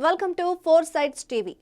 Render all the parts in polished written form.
Welcome to four sides TV.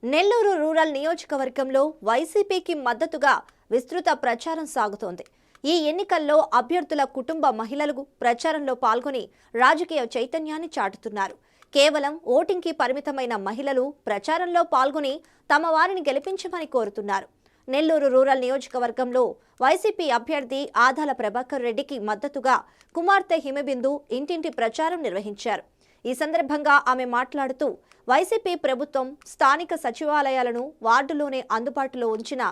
Nellore rural నియోజకవర్గంలో వైసీపీకి మద్దతుగా విస్తృత ప్రచారం సాగుతోంది. ఈ ఎన్నికల్లో అభ్యర్థుల కుటుంబ మహిళలు ప్రచారంలో పాల్గొని రాజకీయ చైతన్యాన్ని చాటుతున్నారు. కేవలం ఓటింగ్కి పరిమితమైన మహిళలు ప్రచారంలో పాల్గొని తమ వారిని గెలిపించమని కోరుతున్నారు. నెల్లూరు రూరల్ నియోజకవర్గంలో వైసీపీ అభ్యర్థి ఆదాల ప్రభాకర్ రెడ్డికి మద్దతుగా కుమార్తె హిమబిందు ఇంటింటి ప్రచారం నిర్వహించారు. ఈ సందర్భంగా ఆమె మాట్లాడుతూ వైసీపీ ప్రభుత్వం స్థానిక సచివాలయాలను వార్డులోనే అందుబాటులో ఉంచిన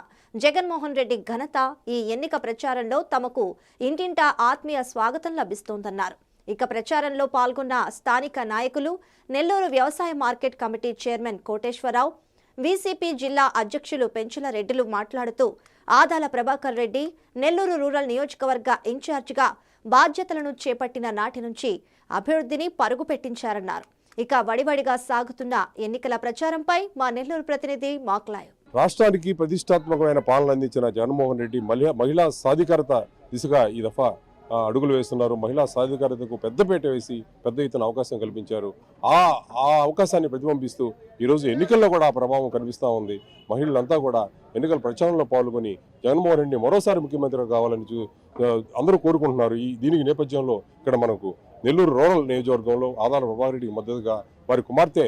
జగన్మోహన్ రెడ్డి ఘనత ఈ ఎన్నిక ప్రచారంలో తమకు ఇంటింటా ఆత్మీయ స్వాగతం లభిస్తోందన్నారు. ఇక ప్రచారంలో పాల్గొన్న స్థానిక నాయకులు నెల్లూరు వ్యవసాయ market committee chairman Koteswararao, VCP జిల్లా అధ్యక్షులు పెంచుల రెడ్డిలు మాట్లాడుతూ ఆదాల ప్రభాకర్ రెడ్డి నెల్లూరు రూరల్ నియోజకవర్గ ఇన్ఛార్జిగా బాధ్యతలను చేపట్టిన నాటి నుంచి అభివృద్ధిని పరుగు పెట్టించారన్నారు. ఇక వడివడిగా సాగుతున్న ఎన్నికల ప్రచారంపై మా నెల్లూరు ప్రతినిధి మాక్లాయ్. రాష్ట్రానికి ప్రతిష్టాత్మకమైన పాలన అందించిన జగన్మోహన్ రెడ్డి మహిళా సాధికారత దిశగా ఈ దఫా అడుగులు వేస్తున్నారు. మహిళా సాధికారతకు పెద్దపీట వేసి పెద్ద ఎత్తున అవకాశం కల్పించారు. ఆ అవకాశాన్ని ప్రతిబింబిస్తూ ఈరోజు ఎన్నికల్లో కూడా ఆ ప్రభావం కనిపిస్తూ ఉంది. మహిళలంతా కూడా ఎన్నికల ప్రచారంలో పాల్గొని జగన్మోహన్ రెడ్డి మరోసారి ముఖ్యమంత్రి కావాలని అందరూ కోరుకుంటున్నారు. దీనికి నేపథ్యంలో ఇక్కడ మనకు నెల్లూరు రూరల్ నియోజకవర్గంలో ఆదాల ప్రభాకర్ రెడ్డికి మద్దతుగా వారి కుమార్తె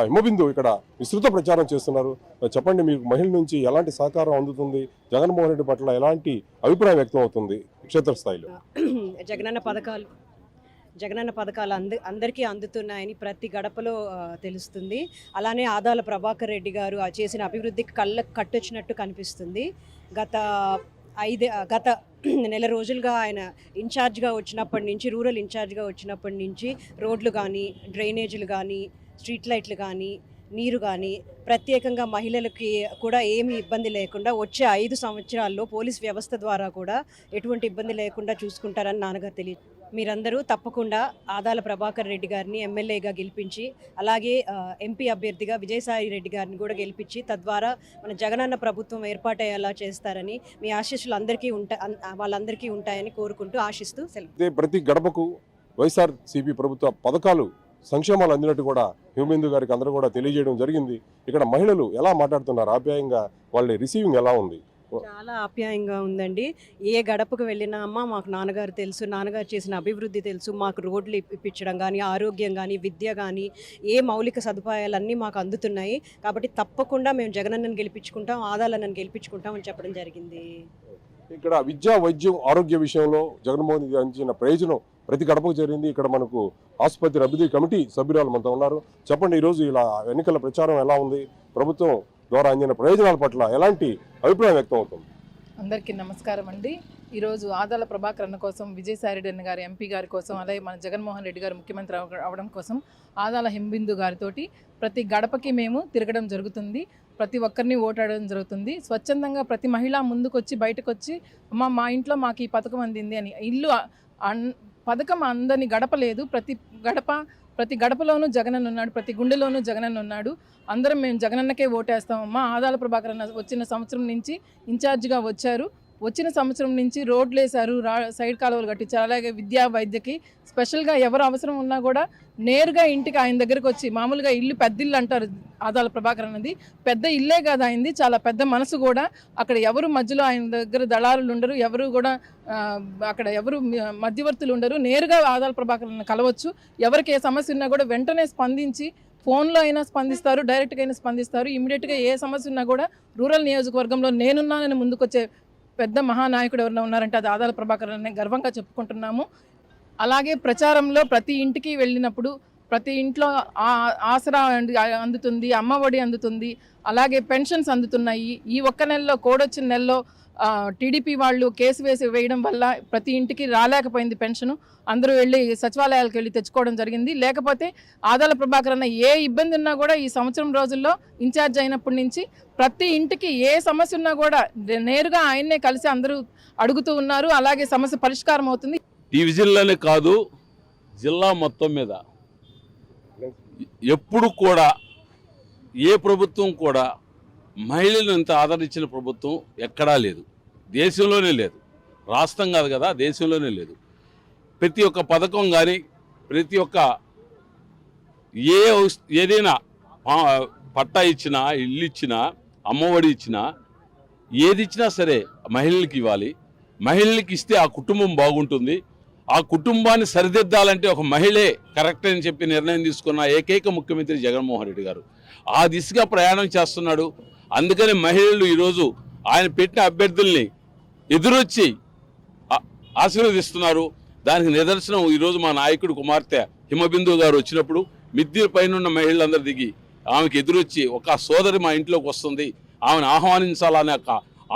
హిమబిందు ఇక్కడ విస్తృత ప్రచారం చేస్తున్నారు. చెప్పండి, మీకు మహిళల నుంచి ఎలాంటి సహకారం అందుతుంది? జగన్మోహన్ రెడ్డి పట్ల ఎలాంటి అభిప్రాయం వ్యక్తం అవుతుంది క్షేత్రస్థాయిలో? జగనన్న పథకాలు అందరికీ అందుతున్నాయని ప్రతి గడపలో తెలుస్తుంది. అలానే ఆదాల ప్రభాకర్ రెడ్డి గారు చేసిన అభివృద్ధికి కళ్ళకు కట్టొచ్చినట్టు కనిపిస్తుంది. గత నెల రోజులుగా ఆయన ఇన్ఛార్జ్గా వచ్చినప్పటి నుంచి, రూరల్ ఇన్ఛార్జ్గా వచ్చినప్పటి నుంచి రోడ్లు కానీ, డ్రైనేజీలు కానీ, స్ట్రీట్ లైట్లు కానీ, నీరు కానీ, ప్రత్యేకంగా మహిళలకి కూడా ఏమీ ఇబ్బంది లేకుండా వచ్చే 5 సంవత్సరాల్లో పోలీస్ వ్యవస్థ ద్వారా కూడా ఎటువంటి ఇబ్బంది లేకుండా చూసుకుంటారని నాన్నగారు తెలియదు. మీరందరూ తప్పకుండా ఆదాల ప్రభాకర్ రెడ్డి గారిని ఎమ్మెల్యేగా గెలిపించి, అలాగే ఎంపీ అభ్యర్థిగా విజయసాయి రెడ్డి గారిని కూడా గెలిపించి, తద్వారా మన జగనన్న ప్రభుత్వం ఏర్పాటయ్యేలా చేస్తారని మీ ఆశీస్సులు వాళ్ళందరికీ ఉంటాయని కోరుకుంటూ ఆశిస్తూ సెలవు. ప్రతి గడపకు వైఎస్ఆర్సీపీ ప్రభుత్వ పథకాలు, సంక్షేమాలు అందినట్టు కూడా హిమబిందు గారికి అందరూ కూడా తెలియజేయడం జరిగింది. ఇక్కడ మహిళలు ఎలా మాట్లాడుతున్నారు? ఆప్యాయంగా వాళ్ళ రిసీవింగ్ ఎలా ఉంది? చాలా ఆప్యాయంగా ఉందండి. ఏ గడపకు వెళ్ళినా అమ్మ మాకు నాన్నగారు తెలుసు, నాన్నగారు చేసిన అభివృద్ధి తెలుసు, మాకు రోడ్లు ఇప్పించడం కానీ, ఆరోగ్యం కానీ, విద్య కానీ, ఏ మౌలిక సదుపాయాలన్నీ మాకు అందుతున్నాయి. కాబట్టి తప్పకుండా మేము జగనన్నను గెలిపించుకుంటాం, ఆదాలన్నను గెలిపించుకుంటాం అని చెప్పడం జరిగింది. ఇక్కడ విద్యా, వైద్యం, ఆరోగ్య విషయంలో జగన్మోహన్ రెడ్డి అందించిన ప్రయోజనం ప్రతి గడపకు చేరింది. ఇక్కడ మనకు ఆసుపత్రి అభివృద్ధి కమిటీ సభ్యురాలు మనతో ఉన్నారు. చెప్పండి, ఈరోజు ఇలా ఎన్నికల ప్రచారం ఎలా ఉంది? ప్రభుత్వం ద్వారా అందిన ప్రయోజనాల పట్ల ఎలాంటి అభిప్రాయం వ్యక్తం అవుతుంది? అందరికీ నమస్కారం అండి. ఈరోజు ఆదాల ప్రభాకర్ అన్న కోసం, విజయసాయి రెడ్డి అన్న గారు ఎంపీ గారి కోసం, అలాగే మన జగన్మోహన్ రెడ్డి గారు ముఖ్యమంత్రి అవడం కోసం ఆదాల హిమబిందు గారితోటి ప్రతి గడపకి మేము తిరగడం జరుగుతుంది. ప్రతి ఒక్కరిని ఓటాడడం జరుగుతుంది. స్వచ్ఛందంగా ప్రతి మహిళ ముందుకొచ్చి బయటకు వచ్చి అమ్మ మా ఇంట్లో మాకు ఈ పథకం అందింది అని, ఇల్లు పథకం అందని గడప లేదు. ప్రతి గడపలోనూ జగనన్న ఉన్నాడు, ప్రతి గుండెలోనూ జగనన్న ఉన్నాడు. అందరం మేము జగనన్నకే ఓటేస్తామమ్మా. ఆదాల ప్రభాకర్ అన్న వచ్చిన సంవత్సరం నుంచి ఇన్ఛార్జిగా వచ్చారు. వచ్చిన సంవత్సరం నుంచి రోడ్లు వేశారు, సైడ్ కాలువలు కట్టించారు. అలాగే విద్యా, వైద్యకి స్పెషల్గా ఎవరు అవసరం ఉన్నా కూడా నేరుగా ఇంటికి ఆయన దగ్గరకు వచ్చి, మామూలుగా ఇల్లు పెద్ద ఇల్లు అంటారు ఆదాల ప్రభాకర్ అన్నది, పెద్ద ఇల్లే కాదు ఆయనది, చాలా పెద్ద మనసు కూడా. అక్కడ ఎవరు మధ్యలో ఆయన దగ్గర దళారులు ఉండరు, ఎవరు కూడా అక్కడ ఎవరు మధ్యవర్తులు ఉండరు. నేరుగా ఆదాల ప్రభాకర్ అన్న కలవచ్చు. ఎవరికి ఏ సమస్య ఉన్నా కూడా వెంటనే స్పందించి, ఫోన్లో అయినా స్పందిస్తారు, డైరెక్ట్గా అయినా స్పందిస్తారు. ఇమీడియట్గా ఏ సమస్య ఉన్నా కూడా రూరల్ నియోజకవర్గంలో నేనున్నానని ముందుకొచ్చే పెద్ద మహానాయకుడు ఎవరైనా ఉన్నారంటే అది ఆదాల ప్రభాకర్ అనే గర్వంగా చెప్పుకుంటున్నాము. అలాగే ప్రచారంలో ప్రతి ఇంటికి వెళ్ళినప్పుడు ప్రతి ఇంట్లో ఆసరా అందుతుంది, అమ్మఒడి అందుతుంది, అలాగే పెన్షన్స్ అందుతున్నాయి. ఈ ఒక్క నెలలో, కోడొచ్చిన నెలలో టీడీపీ వాళ్ళు కేసు వేయడం వల్ల ప్రతి ఇంటికి రాలేకపోయింది పెన్షను. అందరూ వెళ్ళి సచివాలయాలకు వెళ్ళి తెచ్చుకోవడం జరిగింది. లేకపోతే ఆదాల ప్రభాకర్ అన్న ఏ ఇబ్బంది ఉన్నా కూడా ఈ సంవత్సరం రోజుల్లో ఇన్ఛార్జ్ అయినప్పటి నుంచి ప్రతి ఇంటికి ఏ సమస్య ఉన్నా కూడా నేరుగా ఆయన్నే కలిసి అందరూ అడుగుతూ ఉన్నారు. అలాగే సమస్య పరిష్కారం అవుతుంది. డివిజన్లోనే కాదు, జిల్లా మొత్తం మీద ఎప్పుడు కూడా ఏ ప్రభుత్వం కూడా మహిళలను ఇంత ఆదరించిన ప్రభుత్వం ఎక్కడా లేదు, దేశంలోనే లేదు. రాష్ట్రం కాదు కదా, దేశంలోనే లేదు. ప్రతి ఒక్క పథకం కానీ, ప్రతి ఒక్క ఏదైనా పట్టా ఇచ్చినా, ఇల్లు ఇచ్చినా, అమ్మఒడి ఇచ్చినా, ఏది ఇచ్చినా సరే మహిళలకు ఇవ్వాలి. మహిళలకు ఇస్తే ఆ కుటుంబం బాగుంటుంది. ఆ కుటుంబాన్ని సరిదిద్దాలంటే ఒక మహిళే కరెక్ట్ అని చెప్పి నిర్ణయం తీసుకున్న ఏకైక ముఖ్యమంత్రి జగన్మోహన్ రెడ్డి గారు. ఆ దిశగా ప్రయాణం చేస్తున్నాడు. అందుకని మహిళలు ఈరోజు ఆయన పెట్టిన అభ్యర్థుల్ని ఎదురొచ్చి ఆశీర్వదిస్తున్నారు. దానికి నిదర్శనం ఈరోజు మా నాయకుడు కుమార్తె హిమబిందు గారు వచ్చినప్పుడు మిద్దె పైన ఉన్న మహిళలందరూ దిగి ఆమెకు ఎదురొచ్చి ఒక సోదరి మా ఇంట్లోకి వస్తుంది, ఆమెను ఆహ్వానించాలనే ఒక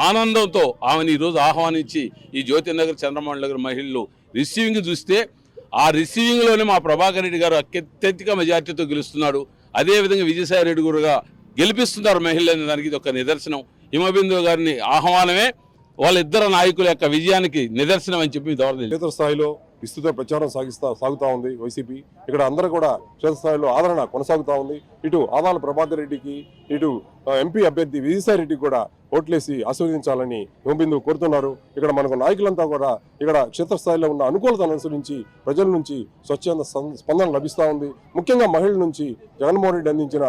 ఆనందంతో ఆమెను ఈరోజు ఆహ్వానించి ఈ జ్యోతినగర్, చంద్రమోహన్ నగర్ మహిళలు రిసీవింగ్ చూస్తే ఆ రిసీవింగ్లోనే మా ప్రభాకర్ రెడ్డి గారు అత్యధిక మెజార్టీతో గెలుస్తున్నాడు. అదేవిధంగా విజయసాయి రెడ్డి గారుగా గెలిపిస్తున్నారు మహిళలని. దానికి ఇది ఒక నిదర్శనం. హిమబిందు గారిని ఆహ్వానమే వాళ్ళిద్దరు నాయకుల యొక్క విజయానికి నిదర్శనం అని చెప్పి క్షేత్రస్థాయిలో విస్తృత ప్రచారం సాగుతా ఉంది వైసీపీ. ఇక్కడ అందరూ కూడా క్షేత్రస్థాయిలో ఆదరణ కొనసాగుతా ఉంది. ఇటు ఆదాల ప్రభాకర్ రెడ్డికి, ఇటు ఎంపీ అభ్యర్థి విజయసాయి రెడ్డికి కూడా ఓట్లేసి ఆశీర్వదించాలని హిమబిందు కోరుతున్నారు. ఇక్కడ మనకు నాయకులంతా కూడా ఇక్కడ క్షేత్రస్థాయిలో ఉన్న అనుకూలతను అనుసరించి ప్రజల నుంచి స్వచ్ఛంద స్పందన లభిస్తూ ఉంది. ముఖ్యంగా మహిళల నుంచి జగన్మోహన్ రెడ్డి అందించిన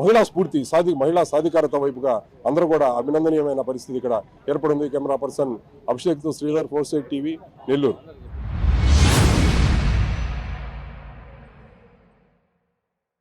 మహిళా స్ఫూర్తి, మహిళా సాధికారత వైపుగా అందరూ కూడా అభినందనీయమైన పరిస్థితి ఇక్కడ ఏర్పడింది. కెమెరా పర్సన్ అభిషేక్తో శ్రీధర్, 4 State TV, నెల్లూరు.